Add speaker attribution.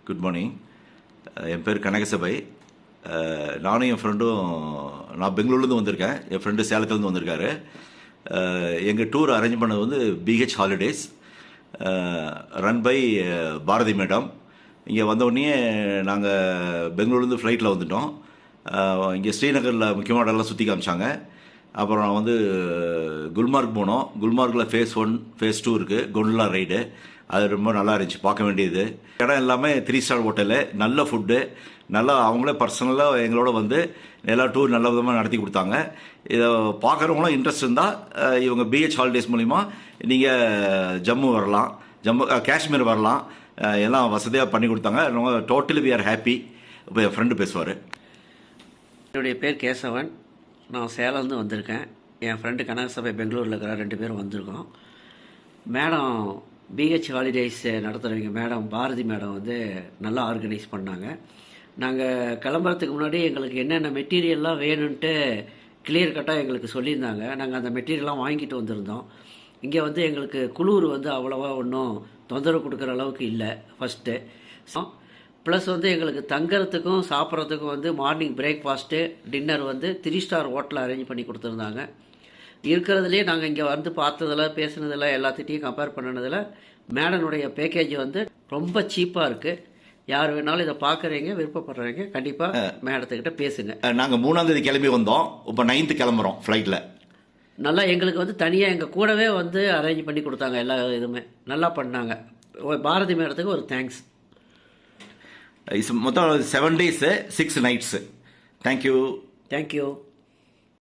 Speaker 1: Good morning. என் பேர் கனகசபை. நானும் என் ஃப்ரெண்டும், நான் பெங்களூர்லேருந்து வந்திருக்கேன், என் ஃப்ரெண்டு சேலத்துலேருந்து வந்திருக்காரு. எங்கள் டூர் அரேஞ்ச் பண்ணது வந்து BH holidays, run by Bharathi madam. இங்கே வந்தோடனே நாங்கள் பெங்களூர்லேருந்து ஃப்ளைட்டில் வந்துட்டோம். இங்கே ஸ்ரீநகரில் முக்கியமான இடம்லாம் சுற்றி காமிச்சாங்க. அப்புறம் வந்து குல்மார்க் போனோம். குல்மார்க்கில் ஃபேஸ் 1 ஃபேஸ் 2 இருக்குது, gondola ரைடு. அது ரொம்ப நல்லா இருந்துச்சு, பார்க்க வேண்டியது. இடம் எல்லாமே 3 ஸ்டார் ஹோட்டலு, நல்ல ஃபுட்டு, நல்லா அவங்களே பர்சனலாக எங்களோட வந்து எல்லா டூர் நல்ல விதமாக நடத்தி கொடுத்தாங்க. இதை பார்க்குறவங்களும் இன்ட்ரெஸ்ட் இருந்தால் இவங்க பிஹெச் ஹாலிடேஸ் மூலிமா நீங்கள் ஜம்மு வரலாம், காஷ்மீர் வரலாம். எல்லாம் வசதியாக பண்ணி கொடுத்தாங்க. ரொம்ப டோட்டலி வி ஆர் ஹாப்பி. இப்போ என் ஃப்ரெண்டு பேசுவார்.
Speaker 2: என்னுடைய பேர் கேசவன். நான் சேலம்லேருந்து வந்திருக்கேன். என் ஃப்ரெண்டு கனகசபை பெங்களூரில் இருக்கிற 2 பேரும் வந்திருக்கோம். மேடம் பிஹெச் ஹாலிடேஸ் நடத்துகிறவங்க மேடம் பாரதி மேடம் வந்து நல்லா ஆர்கனைஸ் பண்ணாங்க. நாங்கள் கிளம்புறதுக்கு முன்னாடி எங்களுக்கு என்னென்ன மெட்டீரியல்லாம் வேணும்ன்ட்டு கிளியர் கட்டாக எங்களுக்கு சொல்லியிருந்தாங்க. நாங்கள் அந்த மெட்டீரியல்லாம் வாங்கிட்டு வந்திருந்தோம். இங்கே வந்து எங்களுக்கு குளிர் வந்து அவ்வளோவா ஒன்றும் தொந்தரவு கொடுக்குற அளவுக்கு இல்லை ஃபஸ்ட்டு. ப்ளஸ் வந்து எங்களுக்கு தங்குறதுக்கும் சாப்பிட்றதுக்கும் வந்து மார்னிங் பிரேக்ஃபாஸ்ட்டு டின்னர் வந்து 3 ஸ்டார் ஹோட்டலில் அரேஞ்ச் பண்ணி கொடுத்துருந்தாங்க. இருக்கிறதுலே நாங்கள் இங்கே வந்து பார்த்ததில் பேசுனதில் எல்லாத்திட்டையும் கம்பேர் பண்ணினதில் மேடனுடைய பேக்கேஜ் வந்து ரொம்ப சீப்பாக இருக்குது. யார் வேணாலும் இதை பார்க்குறீங்க, விருப்பப்படுறீங்க, கண்டிப்பாக மேடத்துக்கிட்ட பேசுங்க.
Speaker 1: நாங்கள் 3ஆம் தேதி கிளம்பி வந்தோம். இப்போ 9th கிளம்புறோம் ஃப்ளைட்டில்.
Speaker 2: நல்லா எங்களுக்கு வந்து தனியாக எங்கள் கூடவே வந்து அரேஞ்ச் பண்ணி கொடுத்தாங்க. எல்லா இதுவுமே நல்லா பண்ணாங்க. பாரதி மேடத்துக்கு ஒரு தேங்க்ஸ்.
Speaker 1: மொத்தம் 7 days 6 nights. தேங்க்யூ.